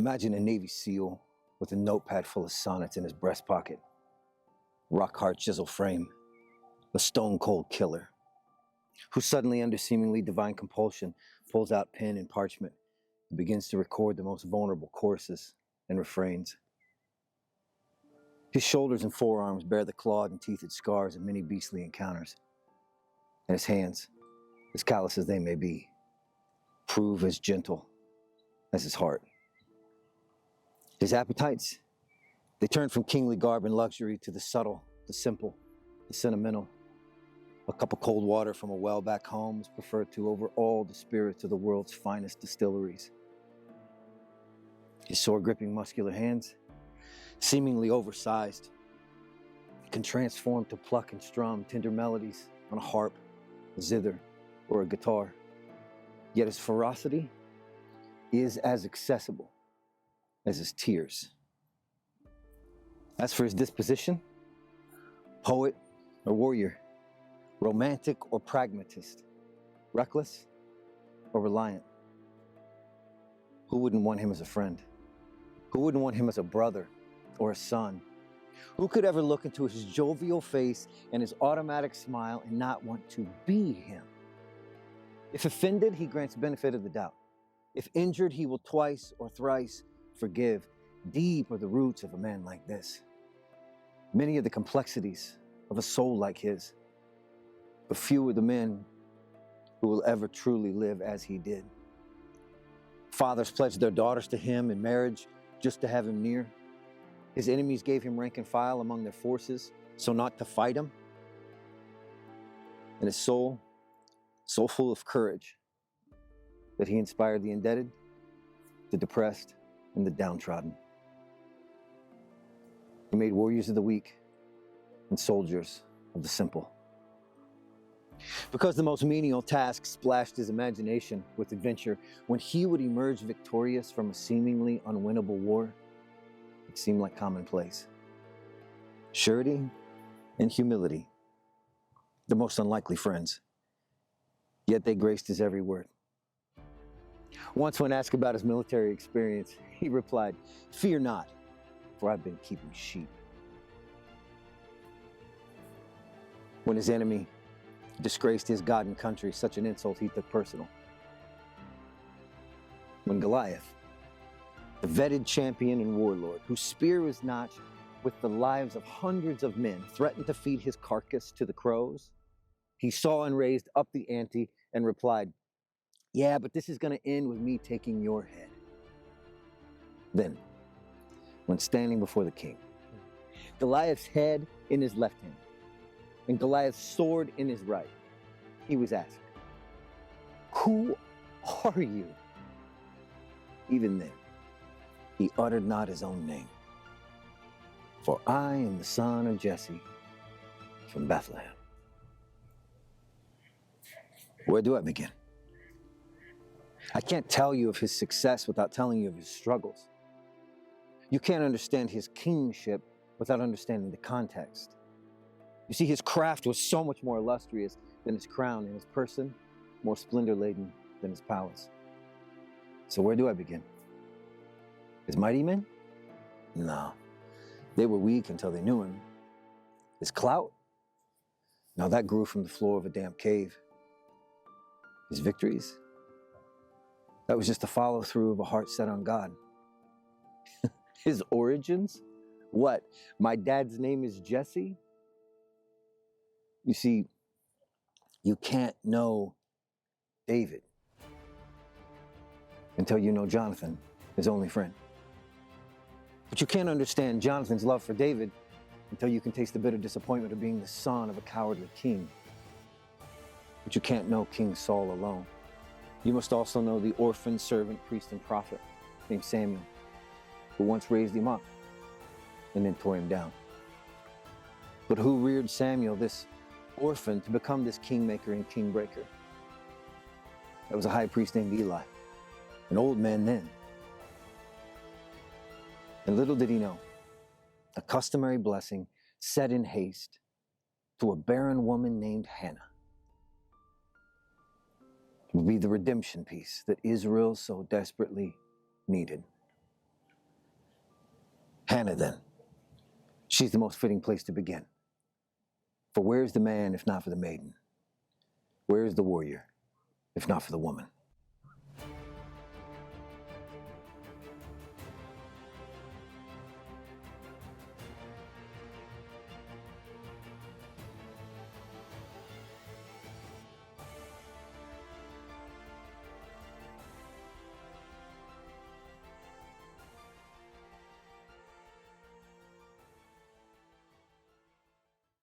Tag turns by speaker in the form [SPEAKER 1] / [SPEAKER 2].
[SPEAKER 1] Imagine a Navy SEAL with a notepad full of sonnets in his breast pocket, rock-hard chisel frame, a stone-cold killer, who suddenly, under seemingly divine compulsion, pulls out pen and parchment and begins to record the most vulnerable choruses and refrains. His shoulders and forearms bear the clawed and teethed scars of many beastly encounters, and his hands, as callous as they may be, prove as gentle as his heart. His appetites, they turn from kingly garb and luxury to the subtle, the simple, the sentimental. A cup of cold water from a well back home is preferred to over all the spirits of the world's finest distilleries. His sword-gripping muscular hands, seemingly oversized, can transform to pluck and strum tender melodies on a harp, a zither, or a guitar. Yet his ferocity is as accessible as his tears. As for his disposition, poet or warrior, romantic or pragmatist, reckless or reliant, who wouldn't want him as a friend? Who wouldn't want him as a brother or a son? Who could ever look into his jovial face and his automatic smile and not want to be him? If offended, he grants benefit of the doubt. If injured, he will twice or thrice forgive. Deep are the roots of a man like this. Many are the complexities of a soul like his, but few are the men who will ever truly live as he did. Fathers pledged their daughters to him in marriage just to have him near. His enemies gave him rank and file among their forces, so not to fight him. And his soul, so full of courage, that he inspired the indebted, the depressed, and the downtrodden. He made warriors of the weak and soldiers of the simple. Because the most menial task splashed his imagination with adventure, when he would emerge victorious from a seemingly unwinnable war, it seemed like commonplace. Surety and humility, the most unlikely friends, yet they graced his every word. Once when asked about his military experience, he replied, "Fear not, for I've been keeping sheep." When his enemy disgraced his God and country, such an insult he took personal. When Goliath, the vetted champion and warlord, whose spear was notched with the lives of hundreds of men, threatened to feed his carcass to the crows, he saw and raised up the ante and replied, "Yeah, but this is going to end with me taking your head." Then, when standing before the king, Goliath's head in his left hand and Goliath's sword in his right, he was asked, "Who are you?" Even then, he uttered not his own name. "For I am the son of Jesse from Bethlehem." Where do I begin? I can't tell you of his success without telling you of his struggles. You can't understand his kingship without understanding the context. You see, his craft was so much more illustrious than his crown, and his person more splendor-laden than his palace. So where do I begin? His mighty men? No, they were weak until they knew him. His clout? No, that grew from the floor of a damp cave. His victories? That was just a follow-through of a heart set on God. His origins? What? My dad's name is Jesse? You see, you can't know David until you know Jonathan, his only friend. But you can't understand Jonathan's love for David until you can taste the bitter disappointment of being the son of a cowardly king. But you can't know King Saul alone. You must also know the orphan servant, priest, and prophet named Samuel, who once raised him up and then tore him down. But who reared Samuel, this orphan, to become this kingmaker and kingbreaker? That was a high priest named Eli, an old man then. And little did he know, a customary blessing said in haste to a barren woman named Hannah would be the redemption piece that Israel so desperately needed. Hannah, then. She's the most fitting place to begin. For where is the man if not for the maiden? Where is the warrior if not for the woman?